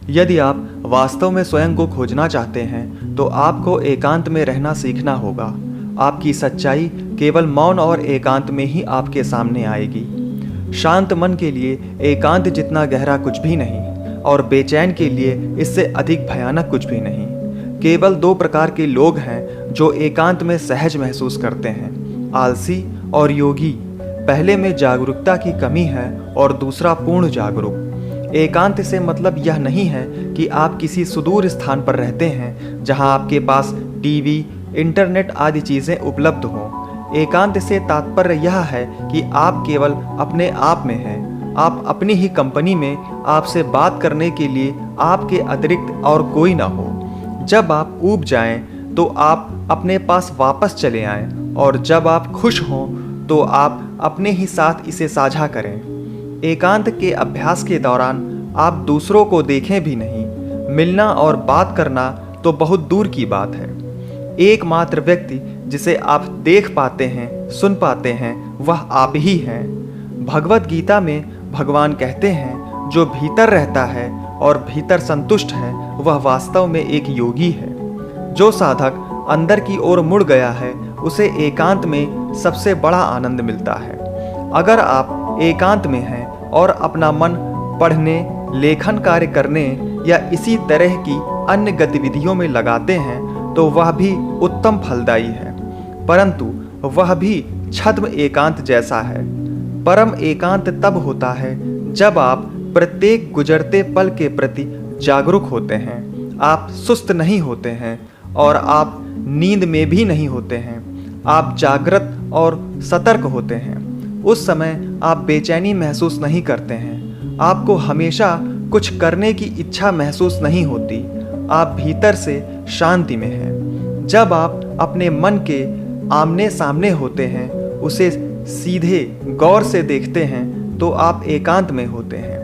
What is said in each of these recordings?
यदि आप वास्तव में स्वयं को खोजना चाहते हैं तो आपको एकांत में रहना सीखना होगा। आपकी सच्चाई केवल मौन और एकांत में ही आपके सामने आएगी। शांत मन के लिए एकांत जितना गहरा कुछ भी नहीं और बेचैन के लिए इससे अधिक भयानक कुछ भी नहीं। केवल दो प्रकार के लोग हैं जो एकांत में सहज महसूस करते हैं, आलसी और योगी। पहले में जागरूकता की कमी है और दूसरा पूर्ण जागरूक। एकांत से मतलब यह नहीं है कि आप किसी सुदूर स्थान पर रहते हैं जहां आपके पास टीवी, इंटरनेट आदि चीज़ें उपलब्ध हों। एकांत से तात्पर्य यह है कि आप केवल अपने आप में हैं। आप अपनी ही कंपनी में, आपसे बात करने के लिए आपके अतिरिक्त और कोई ना हो। जब आप ऊब जाएं तो आप अपने पास वापस चले आएं, और जब आप खुश हों तो आप अपने ही साथ इसे साझा करें। एकांत के अभ्यास के दौरान आप दूसरों को देखें भी नहीं। मिलना और बात करना तो बहुत दूर की बात है। एकमात्र व्यक्ति जिसे आप देख पाते हैं, सुन पाते हैं, वह आप ही हैं। भगवत गीता में भगवान कहते हैं, जो भीतर रहता है और भीतर संतुष्ट है वह वास्तव में एक योगी है। जो साधक अंदर की ओर मुड़ गया है उसे एकांत में सबसे बड़ा आनंद मिलता है। अगर आप एकांत में हैं और अपना मन पढ़ने, लेखन कार्य करने या इसी तरह की अन्य गतिविधियों में लगाते हैं तो वह भी उत्तम फलदायी है, परंतु वह भी छद्म एकांत जैसा है। परम एकांत तब होता है जब आप प्रत्येक गुजरते पल के प्रति जागरूक होते हैं। आप सुस्त नहीं होते हैं और आप नींद में भी नहीं होते हैं। आप जागृत और सतर्क होते हैं। उस समय आप बेचैनी महसूस नहीं करते हैं। आपको हमेशा कुछ करने की इच्छा महसूस नहीं होती। आप भीतर से शांति में हैं। जब आप अपने मन के आमने सामने होते हैं, उसे सीधे गौर से देखते हैं, तो आप एकांत में होते हैं।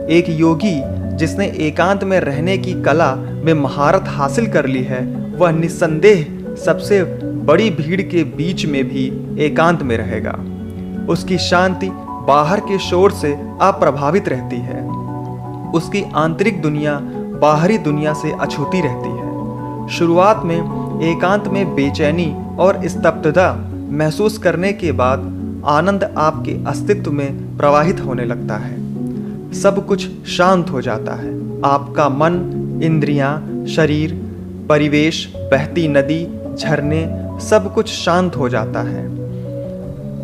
एक योगी जिसने एकांत में रहने की कला में महारत हासिल कर ली है, वह निस्संदेह सबसे बड़ी भीड़ के बीच में भी एकांत में रहेगा। उसकी शांति बाहर के शोर से अप्रभावित रहती है। उसकी आंतरिक दुनिया बाहरी दुनिया से अछूती रहती है। शुरुआत में एकांत में बेचैनी और स्तब्धता महसूस करने के बाद आनंद आपके अस्तित्व में प्रवाहित होने लगता है। सब कुछ शांत हो जाता है। आपका मन, इंद्रियां, शरीर, परिवेश, बहती नदी, झरने, सब कुछ शांत हो जाता है।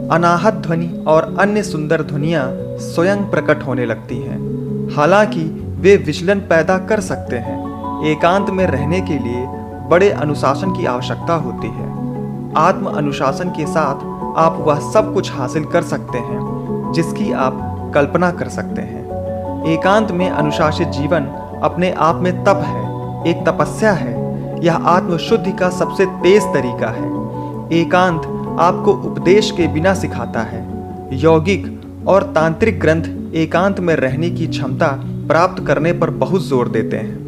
अनाहत ध्वनि और अन्य सुंदर ध्वनियाँ स्वयं प्रकट होने लगती हैं। हालांकि वे विचलन पैदा कर सकते हैं। एकांत में रहने के लिए बड़े अनुशासन की आवश्यकता होती है। आत्म अनुशासन के साथ आप वह सब कुछ हासिल कर सकते हैं जिसकी आप कल्पना कर सकते हैं। एकांत में अनुशासित जीवन अपने आप में तप है, एक तपस्या है। यह आत्मशुद्धि का सबसे तेज तरीका है। एकांत आपको उपदेश के बिना सिखाता है। यौगिक और तांत्रिक ग्रंथ एकांत में रहने की क्षमता प्राप्त करने पर बहुत जोर देते हैं।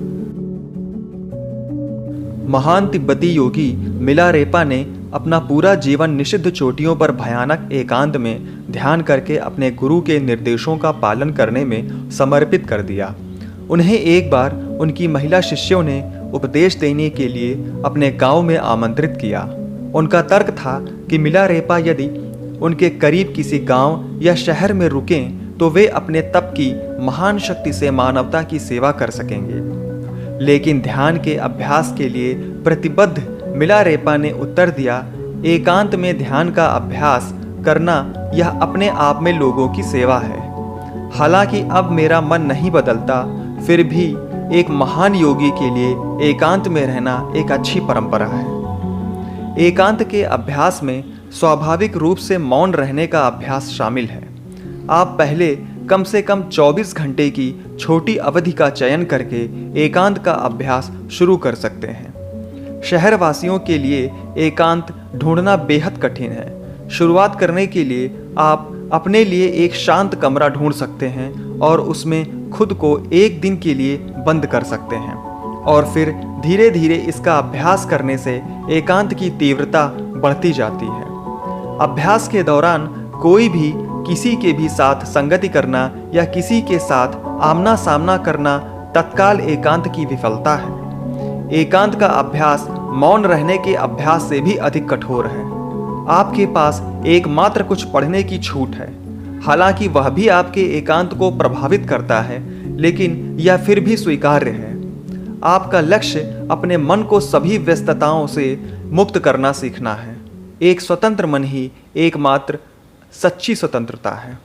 महान तिब्बती योगी मिलारेपा ने अपना पूरा जीवन निषिद्ध चोटियों पर भयानक एकांत में ध्यान करके अपने गुरु के निर्देशों का पालन करने में समर्पित कर दिया। उन्हें एक बार उनकी महिला शिष्यों ने उपदेश देने के लिए अपने गांव में आमंत्रित किया। उनका तर्क था कि मिलारेपा यदि उनके करीब किसी गांव या शहर में रुकें तो वे अपने तप की महान शक्ति से मानवता की सेवा कर सकेंगे। लेकिन ध्यान के अभ्यास के लिए प्रतिबद्ध मिलारेपा ने उत्तर दिया, एकांत में ध्यान का अभ्यास करना यह अपने आप में लोगों की सेवा है। हालांकि अब मेरा मन नहीं बदलता, फिर भी एक महान योगी के लिए एकांत में रहना एक अच्छी परंपरा है। एकांत के अभ्यास में स्वाभाविक रूप से मौन रहने का अभ्यास शामिल है। आप पहले कम से कम 24 घंटे की छोटी अवधि का चयन करके एकांत का अभ्यास शुरू कर सकते हैं। शहरवासियों के लिए एकांत ढूंढना बेहद कठिन है। शुरुआत करने के लिए आप अपने लिए एक शांत कमरा ढूंढ सकते हैं और उसमें खुद को एक दिन के लिए बंद कर सकते हैं, और फिर धीरे धीरे इसका अभ्यास करने से एकांत की तीव्रता बढ़ती जाती है। अभ्यास के दौरान कोई भी किसी के भी साथ संगति करना या किसी के साथ आमना सामना करना तत्काल एकांत की विफलता है। एकांत का अभ्यास मौन रहने के अभ्यास से भी अधिक कठोर है। आपके पास एकमात्र कुछ पढ़ने की छूट है। हालांकि वह भी आपके एकांत को प्रभावित करता है, लेकिन यह फिर भी स्वीकार्य है। आपका लक्ष्य अपने मन को सभी व्यस्तताओं से मुक्त करना सीखना है। एक स्वतंत्र मन ही एकमात्र सच्ची स्वतंत्रता है।